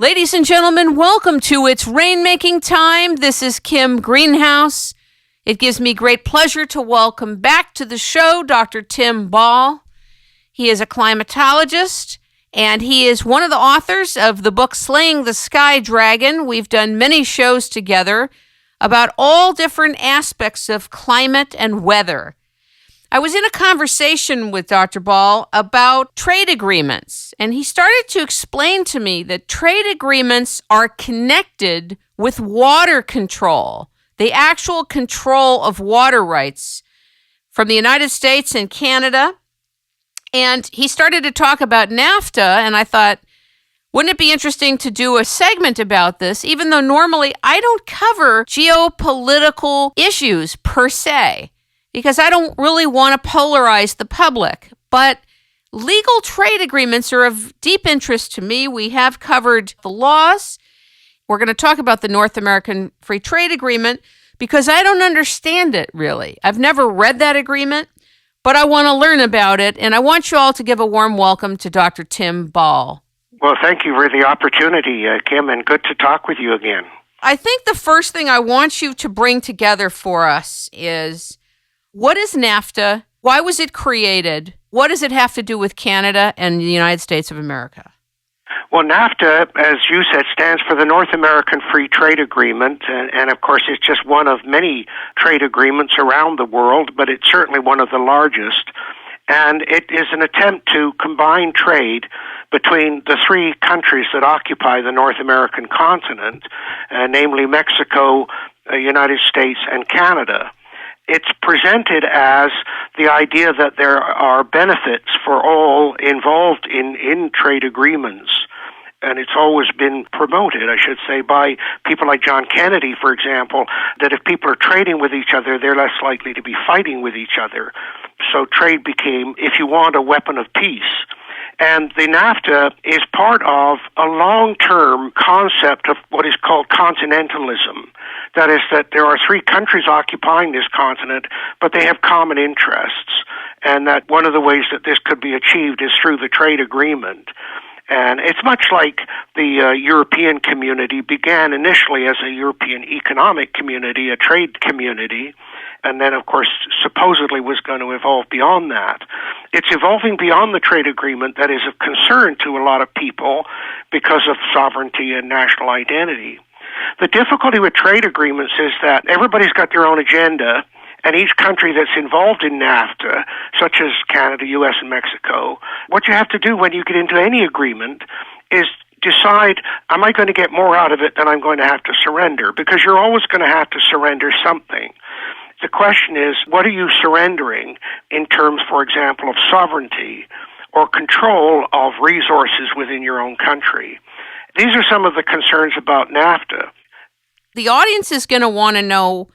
Ladies and gentlemen, welcome to It's Rainmaking Time. This is Kim Greenhouse. It gives me great pleasure to welcome back to the show Dr. Tim Ball. He is a climatologist, and he is one of the authors of the book Slaying the Sky Dragon. We've done many shows together about all different aspects of climate and weather. I was in a conversation with Dr. Ball about trade agreements, and he started to explain to me that trade agreements are connected with water control, the actual control of water rights from the United States and Canada. And he started to talk about NAFTA, and I thought, wouldn't it be interesting to do a segment about this, even though normally I don't cover geopolitical issues per se, because I don't really want to polarize the public. But legal trade agreements are of deep interest to me. We have covered the laws. We're going to talk about the North American Free Trade Agreement because I don't understand it, really. I've never read that agreement, but I want to learn about it, and I want you all to give a warm welcome to Dr. Tim Ball. Well, thank you for the opportunity, Kim, and good to talk with you again. I think the first thing I want you to bring together for us is, what is NAFTA? Why was it created? What does it have to do with Canada and the United States of America? Well, NAFTA, as you said, stands for the North American Free Trade Agreement, and of course it's just one of many trade agreements around the world, but it's certainly one of the largest. And it is an attempt to combine trade between the three countries that occupy the North American continent, namely Mexico, United States, and Canada. It's presented as the idea that there are benefits for all involved in trade agreements. And it's always been promoted, I should say, by people like John Kennedy, for example, that if people are trading with each other, they're less likely to be fighting with each other. So trade became, if you want, a weapon of peace. And the NAFTA is part of a long-term concept of what is called continentalism. That is that there are three countries occupying this continent, but they have common interests. And that one of the ways that this could be achieved is through the trade agreement. And it's much like the European community began initially as a European economic community, a trade community, and then, of course, supposedly was going to evolve beyond that. It's evolving beyond the trade agreement that is of concern to a lot of people because of sovereignty and national identity. The difficulty with trade agreements is that everybody's got their own agenda, and each country that's involved in NAFTA, such as Canada, U.S., and Mexico, what you have to do when you get into any agreement is decide, am I going to get more out of it than I'm going to have to surrender? Because you're always going to have to surrender something. The question is, what are you surrendering in terms, for example, of sovereignty or control of resources within your own country? These are some of the concerns about NAFTA. The audience is going to want to know,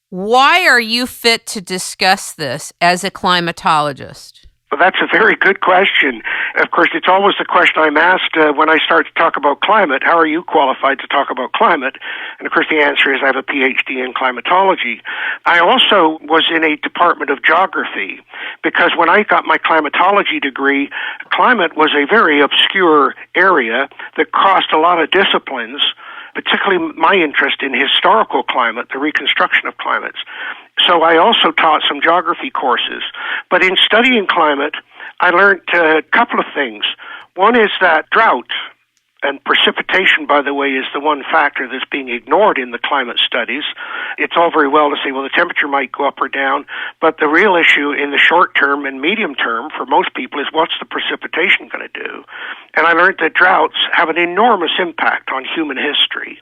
why are you fit to discuss this as a climatologist? Well, that's a very good question. Of course, it's always the question I'm asked when I start to talk about climate. How are you qualified to talk about climate? And of course, the answer is I have a PhD in climatology. I also was in a department of geography because when I got my climatology degree, climate was a very obscure area that crossed a lot of disciplines, particularly my interest in historical climate, the reconstruction of climates. So I also taught some geography courses. But in studying climate, I learned a couple of things. One is that drought and precipitation, by the way, is the one factor that's being ignored in the climate studies. It's all very well to say, well, the temperature might go up or down, but the real issue in the short term and medium term for most people is what's the precipitation going to do? And I learned that droughts have an enormous impact on human history.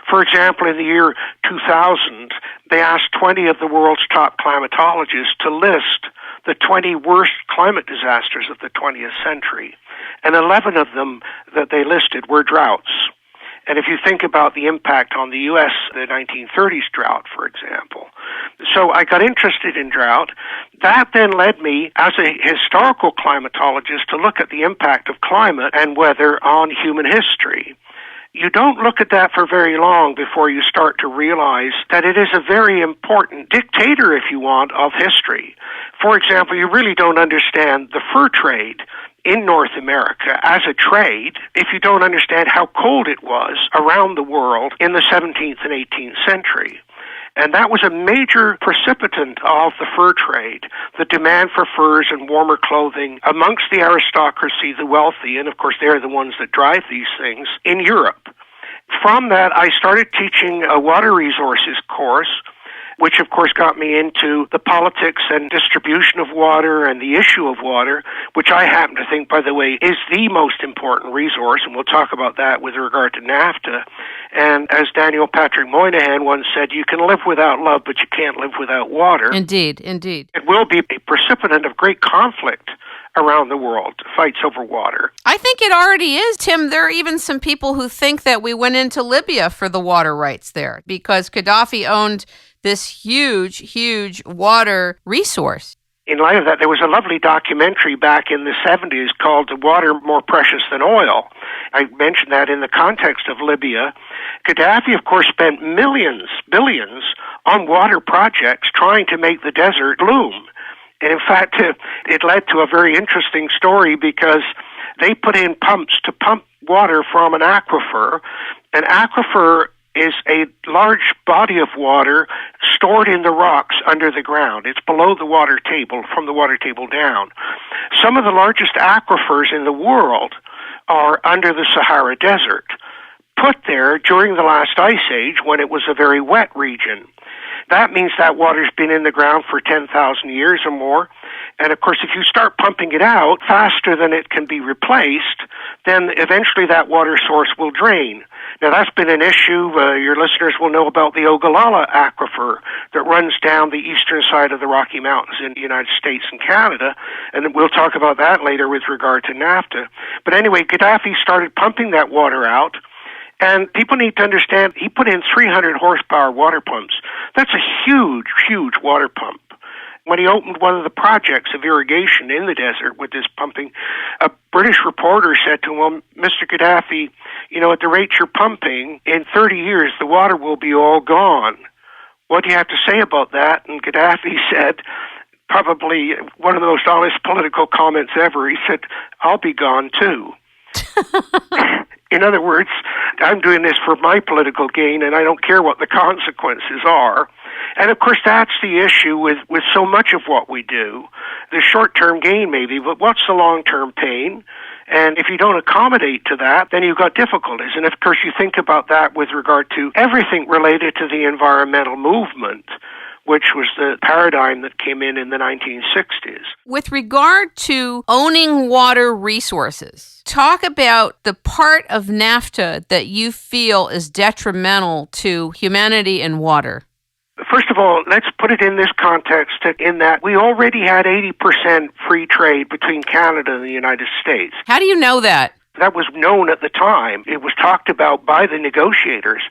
For example, in the year 2000, they asked 20 of the world's top climatologists to list the 20 worst climate disasters of the 20th century. And 11 of them that they listed were droughts. And if you think about the impact on the U.S., the 1930s drought, for example. So I got interested in drought. That then led me, as a historical climatologist, to look at the impact of climate and weather on human history. You don't look at that for very long before you start to realize that it is a very important dictator, if you want, of history. For example, you really don't understand the fur trade in North America as a trade if you don't understand how cold it was around the world in the 17th and 18th century. And that was a major precipitant of the fur trade, the demand for furs and warmer clothing amongst the aristocracy, the wealthy, and of course they're the ones that drive these things, in Europe. From that, I started teaching a water resources course, which of course got me into the politics and distribution of water and the issue of water, which I happen to think, by the way, is the most important resource, and we'll talk about that with regard to NAFTA. And as Daniel Patrick Moynihan once said, you can live without love, but you can't live without water. Indeed, indeed. It will be a precipitant of great conflict around the world, fights over water. I think it already is, Tim. There are even some people who think that we went into Libya for the water rights there because Gaddafi owned this huge water resource. In light of that, there was a lovely documentary back in the 70s called Water More Precious Than Oil. I mentioned that in the context of Libya. Gaddafi, of course, spent billions on water projects trying to make the desert bloom. And in fact, it led to a very interesting story because they put in pumps to pump water from an aquifer. An aquifer is a large body of water stored in the rocks under the ground. It's below the water table, from the water table down. Some of the largest aquifers in the world are under the Sahara Desert, put there during the last ice age when it was a very wet region. That means that water's been in the ground for 10,000 years or more. And of course, if you start pumping it out faster than it can be replaced, then eventually that water source will drain. Now, that's been an issue. Your listeners will know about the Ogallala Aquifer that runs down the eastern side of the Rocky Mountains in the United States and Canada, and we'll talk about that later with regard to NAFTA. But anyway, Gaddafi started pumping that water out, and people need to understand he put in 300 horsepower water pumps. That's a huge water pump. When he opened one of the projects of irrigation in the desert with this pumping, a British reporter said to him, well, Mr. Gaddafi, at the rate you're pumping, in 30 years the water will be all gone. What do you have to say about that? And Gaddafi said, probably one of the most honest political comments ever, he said, I'll be gone too. In other words, I'm doing this for my political gain, and I don't care what the consequences are. And of course, that's the issue with so much of what we do. The short-term gain maybe, but what's the long-term pain? And if you don't accommodate to that, then you've got difficulties. And of course, you think about that with regard to everything related to the environmental movement, which was the paradigm that came in the 1960s. With regard to owning water resources, talk about the part of NAFTA that you feel is detrimental to humanity and water. First of all, let's put it in this context in that we already had 80% free trade between Canada and the United States. How do you know that? That was known at the time. It was talked about by the negotiators.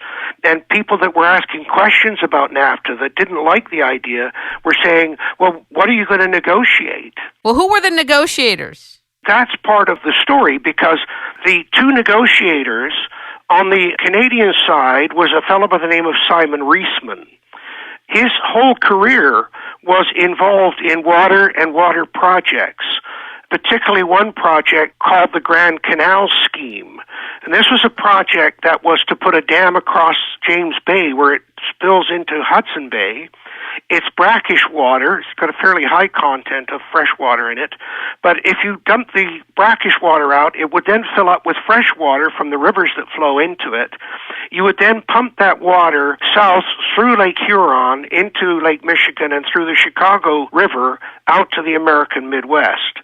And people that were asking questions about NAFTA that didn't like the idea were saying, well, what are you going to negotiate? Well, who were the negotiators? That's part of the story because the two negotiators on the Canadian side was a fellow by the name of Simon Reisman. His whole career was involved in water and water projects, particularly one project called the Grand Canal Scheme. And this was a project that was to put a dam across James Bay where it spills into Hudson Bay. It's brackish water. It's got a fairly high content of fresh water in it. But if you dump the brackish water out, it would then fill up with fresh water from the rivers that flow into it. You would then pump that water south through Lake Huron into Lake Michigan and through the Chicago River out to the American Midwest.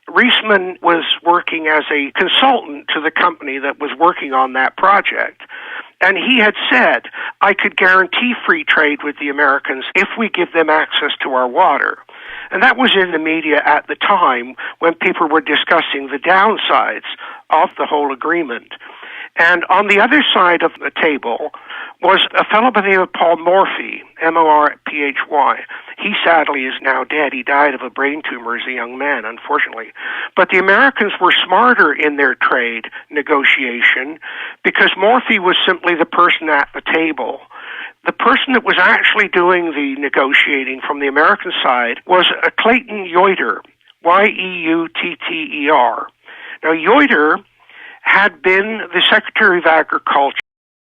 Reisman was working as a consultant to the company that was working on that project. And he had said, I could guarantee free trade with the Americans if we give them access to our water. And that was in the media at the time when people were discussing the downsides of the whole agreement. And on the other side of the table was a fellow by the name of Paul Morphy, M-O-R-P-H-Y. He sadly is now dead. He died of a brain tumor as a young man, unfortunately. But the Americans were smarter in their trade negotiation because Morphy was simply the person at the table. The person that was actually doing the negotiating from the American side was Clayton Yoiter, Y-E-U-T-T-E-R. Now, Yoder had been the Secretary of Agriculture